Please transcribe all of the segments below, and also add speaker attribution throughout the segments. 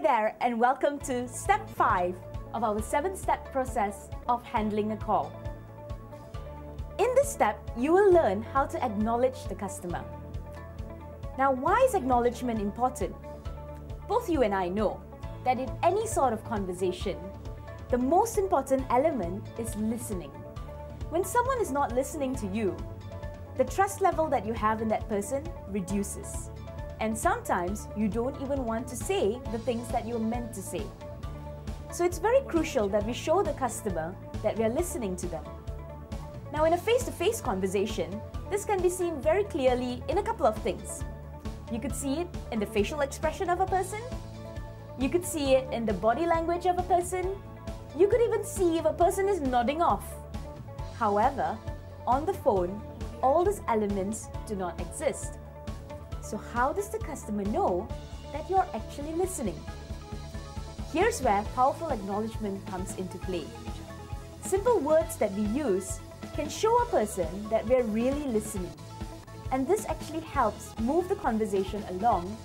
Speaker 1: there, and welcome to step 5 of our 7-step process of handling a call. In this step, you will learn how to acknowledge the customer. Now, why is acknowledgement important? Both you and I know that in any sort of conversation, the most important element is listening. When someone is not listening to you, the trust level that you have in that person reduces. And sometimes you don't even want to say the things that you're meant to say. So it's very crucial that we show the customer that we are listening to them. Now, in a face-to-face conversation, this can be seen very clearly in a couple of things. You could see it in the facial expression of a person. You could see it in the body language of a person. You could even see if a person is nodding off. However, on the phone, all these elements do not exist. So how does the customer know that you're actually listening? Here's where powerful acknowledgement comes into play. Simple words that we use can show a person that we're really listening. And this actually helps move the conversation along,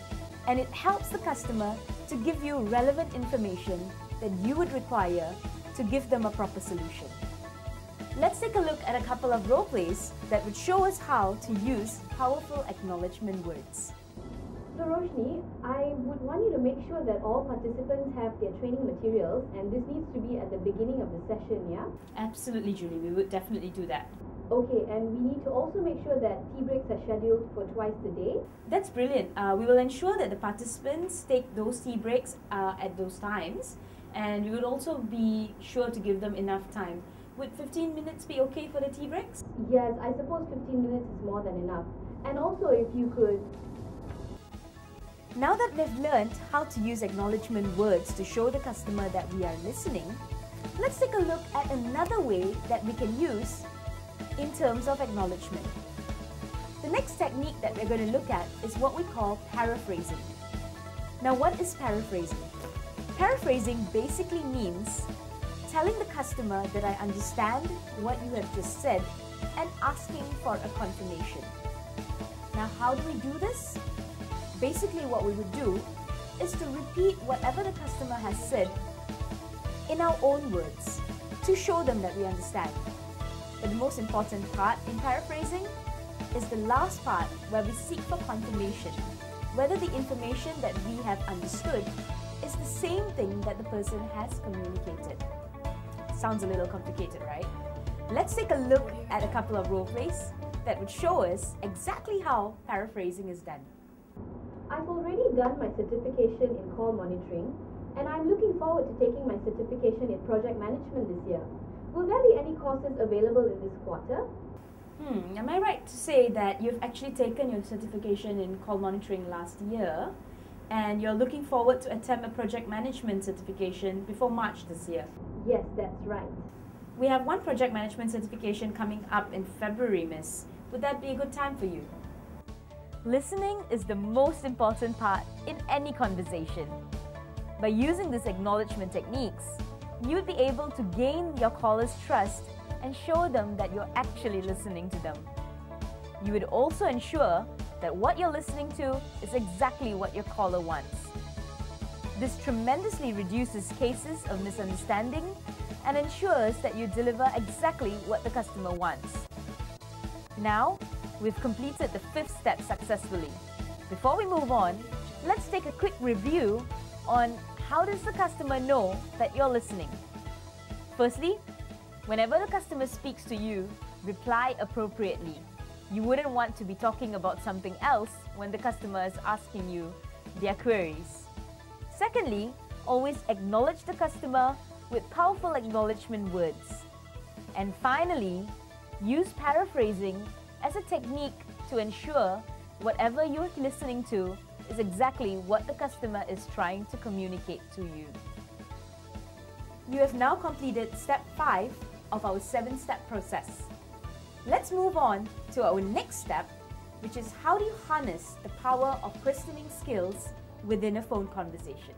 Speaker 1: and it helps the customer to give you relevant information that you would require to give them a proper solution. Let's take a look at a couple of role plays that would show us how to use powerful acknowledgement words.
Speaker 2: So Roshni, I would want you to make sure that all participants have their training materials, and this needs to be at the beginning of the session, yeah?
Speaker 1: Absolutely, Julie. We would definitely do that.
Speaker 2: Okay, and we need to also make sure that tea breaks are scheduled for twice a day.
Speaker 1: That's brilliant. We will ensure that the participants take those tea breaks at those times, and we would also be sure to give them enough time. Would 15 minutes be okay for the tea breaks?
Speaker 2: Yes, I suppose 15 minutes is more than enough. And also if you could...
Speaker 1: Now that we've learned how to use acknowledgement words to show the customer that we are listening, let's take a look at another way that we can use in terms of acknowledgement. The next technique that we're going to look at is what we call paraphrasing. Now, what is paraphrasing? Paraphrasing basically means telling the customer that I understand what you have just said and asking for a confirmation. Now, how do we do this? Basically, what we would do is to repeat whatever the customer has said in our own words to show them that we understand. But the most important part in paraphrasing is the last part, where we seek for confirmation whether the information that we have understood is the same thing that the person has communicated. Sounds a little complicated, right? Let's take a look at a couple of role plays that would show us exactly how paraphrasing is done.
Speaker 2: I've already done my certification in call monitoring, and I'm looking forward to taking my certification in project management this year. Will there be any courses available in this quarter?
Speaker 1: Am I right to say that you've actually taken your certification in call monitoring last year, and you're looking forward to attempt a project management certification before March this year?
Speaker 2: Yes, that's right.
Speaker 1: We have one project management certification coming up in February, miss. Would that be a good time for you? Listening is the most important part in any conversation. By using these acknowledgement techniques, you'll be able to gain your caller's trust and show them that you're actually listening to them. You would also ensure that what you're listening to is exactly what your caller wants. This tremendously reduces cases of misunderstanding and ensures that you deliver exactly what the customer wants. Now, we've completed the 5th step successfully. Before we move on, let's take a quick review on how does the customer know that you're listening. Firstly, whenever the customer speaks to you, reply appropriately. You wouldn't want to be talking about something else when the customer is asking you their queries. Secondly, always acknowledge the customer with powerful acknowledgement words. And finally, use paraphrasing as a technique to ensure whatever you're listening to is exactly what the customer is trying to communicate to you. You have now completed step 5 of our 7-step process. Let's move on to our next step, which is how do you harness the power of questioning skills within a phone conversation.